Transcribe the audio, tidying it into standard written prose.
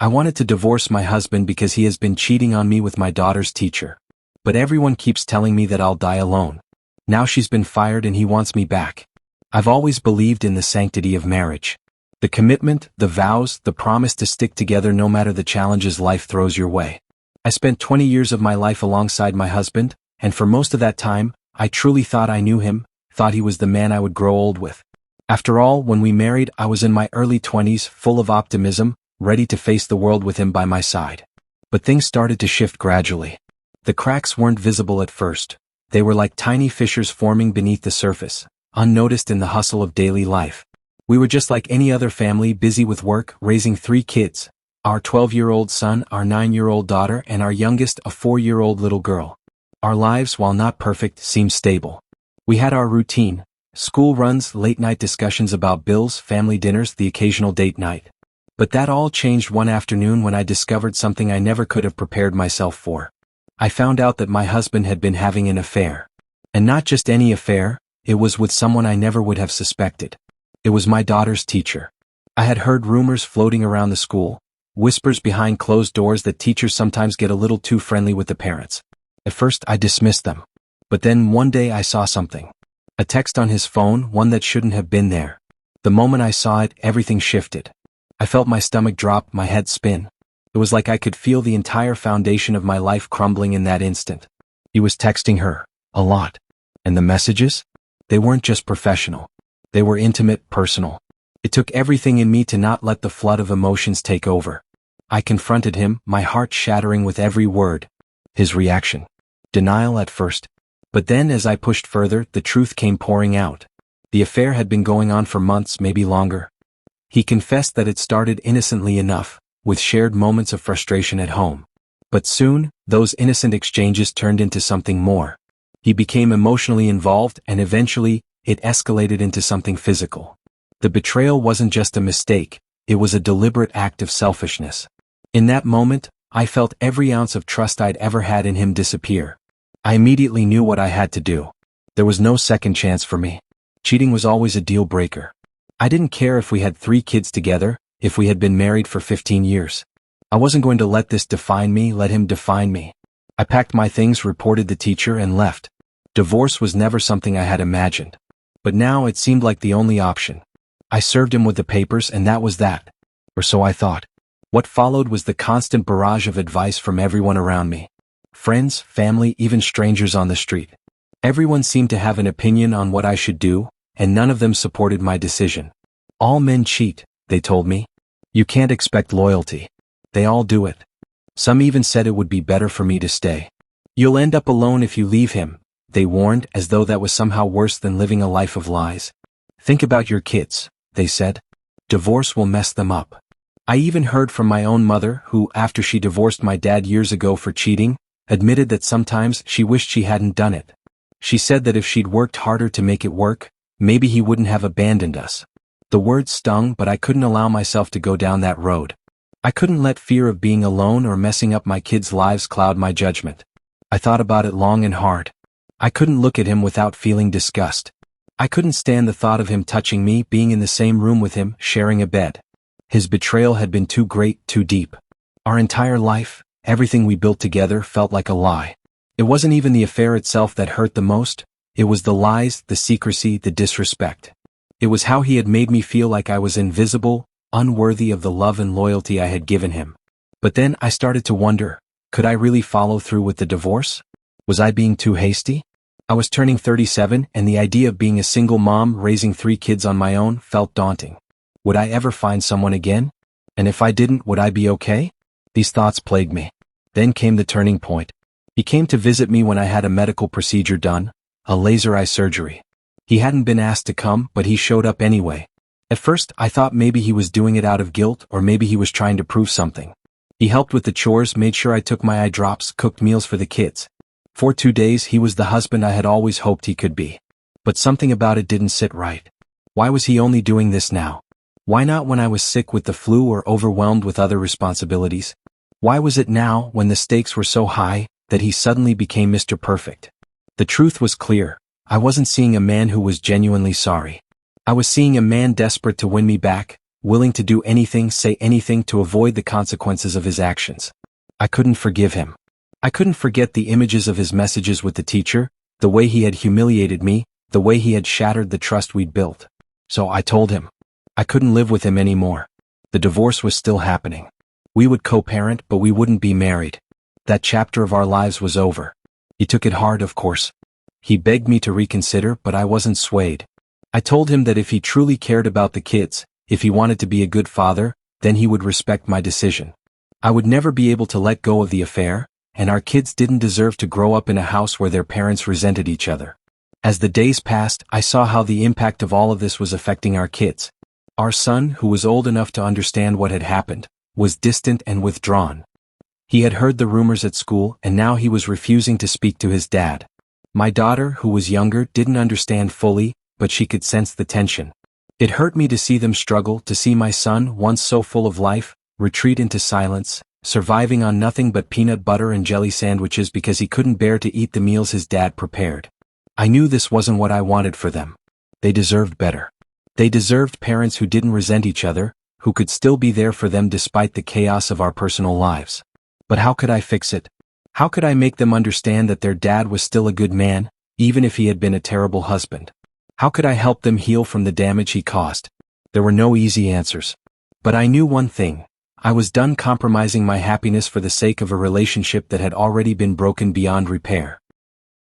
I wanted to divorce my husband because he has been cheating on me with my daughter's teacher. But everyone keeps telling me that I'll die alone. Now she's been fired and he wants me back. I've always believed in the sanctity of marriage. The commitment, the vows, the promise to stick together no matter the challenges life throws your way. I spent 20 years of my life alongside my husband, and for most of that time, I truly thought I knew him, thought he was the man I would grow old with. After all, when we married, I was in my early 20s, full of optimism, ready to face the world with him by my side. But things started to shift gradually. The cracks weren't visible at first. They were like tiny fissures forming beneath the surface, unnoticed in the hustle of daily life. We were just like any other family, busy with work, raising 3 kids. Our 12-year-old son, our 9-year-old daughter, and our youngest, a 4-year-old little girl. Our lives, while not perfect, seemed stable. We had our routine: school runs, late-night discussions about bills, family dinners, the occasional date night. But that all changed one afternoon when I discovered something I never could have prepared myself for. I found out that my husband had been having an affair. And not just any affair, it was with someone I never would have suspected. It was my daughter's teacher. I had heard rumors floating around the school, whispers behind closed doors that teachers sometimes get a little too friendly with the parents. At first, I dismissed them. But then one day I saw something. A text on his phone, one that shouldn't have been there. The moment I saw it, everything shifted. I felt my stomach drop, my head spin. It was like I could feel the entire foundation of my life crumbling in that instant. He was texting her, a lot. And the messages? They weren't just professional. They were intimate, personal. It took everything in me to not let the flood of emotions take over. I confronted him, my heart shattering with every word. His reaction: denial at first. But then as I pushed further, the truth came pouring out. The affair had been going on for months, maybe longer. He confessed that it started innocently enough, with shared moments of frustration at home. But soon, those innocent exchanges turned into something more. He became emotionally involved, and eventually, it escalated into something physical. The betrayal wasn't just a mistake, it was a deliberate act of selfishness. In that moment, I felt every ounce of trust I'd ever had in him disappear. I immediately knew what I had to do. There was no second chance for me. Cheating was always a deal breaker. I didn't care if we had 3 kids together, if we had been married for 15 years. I wasn't going to let this define me, let him define me. I packed my things, reported the teacher, and left. Divorce was never something I had imagined. But now it seemed like the only option. I served him with the papers, and that was that. Or so I thought. What followed was the constant barrage of advice from everyone around me. Friends, family, even strangers on the street. Everyone seemed to have an opinion on what I should do, and none of them supported my decision. All men cheat, they told me. You can't expect loyalty. They all do it. Some even said it would be better for me to stay. You'll end up alone if you leave him, they warned, as though that was somehow worse than living a life of lies. Think about your kids, they said. Divorce will mess them up. I even heard from my own mother, who, after she divorced my dad years ago for cheating, admitted that sometimes she wished she hadn't done it. She said that if she'd worked harder to make it work, maybe he wouldn't have abandoned us. The words stung, but I couldn't allow myself to go down that road. I couldn't let fear of being alone or messing up my kids' lives cloud my judgment. I thought about it long and hard. I couldn't look at him without feeling disgust. I couldn't stand the thought of him touching me, being in the same room with him, sharing a bed. His betrayal had been too great, too deep. Our entire life, everything we built together, felt like a lie. It wasn't even the affair itself that hurt the most. It was the lies, the secrecy, the disrespect. It was how he had made me feel like I was invisible, unworthy of the love and loyalty I had given him. But then I started to wonder, could I really follow through with the divorce? Was I being too hasty? I was turning 37, and the idea of being a single mom raising 3 kids on my own felt daunting. Would I ever find someone again? And if I didn't, would I be okay? These thoughts plagued me. Then came the turning point. He came to visit me when I had a medical procedure done, a laser eye surgery. He hadn't been asked to come, but he showed up anyway. At first, I thought maybe he was doing it out of guilt, or maybe he was trying to prove something. He helped with the chores, made sure I took my eye drops, cooked meals for the kids. For 2 days, he was the husband I had always hoped he could be. But something about it didn't sit right. Why was he only doing this now? Why not when I was sick with the flu or overwhelmed with other responsibilities? Why was it now, when the stakes were so high, that he suddenly became Mr. Perfect? The truth was clear. I wasn't seeing a man who was genuinely sorry. I was seeing a man desperate to win me back, willing to do anything, say anything to avoid the consequences of his actions. I couldn't forgive him. I couldn't forget the images of his messages with the teacher, the way he had humiliated me, the way he had shattered the trust we'd built. So I told him. I couldn't live with him anymore. The divorce was still happening. We would co-parent, but we wouldn't be married. That chapter of our lives was over. He took it hard, of course. He begged me to reconsider, but I wasn't swayed. I told him that if he truly cared about the kids, if he wanted to be a good father, then he would respect my decision. I would never be able to let go of the affair, and our kids didn't deserve to grow up in a house where their parents resented each other. As the days passed, I saw how the impact of all of this was affecting our kids. Our son, who was old enough to understand what had happened, was distant and withdrawn. He had heard the rumors at school, and now he was refusing to speak to his dad. My daughter, who was younger, didn't understand fully, but she could sense the tension. It hurt me to see them struggle, to see my son, once so full of life, retreat into silence, surviving on nothing but peanut butter and jelly sandwiches because he couldn't bear to eat the meals his dad prepared. I knew this wasn't what I wanted for them. They deserved better. They deserved parents who didn't resent each other, who could still be there for them despite the chaos of our personal lives. But how could I fix it? How could I make them understand that their dad was still a good man, even if he had been a terrible husband? How could I help them heal from the damage he caused? There were no easy answers. But I knew one thing. I was done compromising my happiness for the sake of a relationship that had already been broken beyond repair.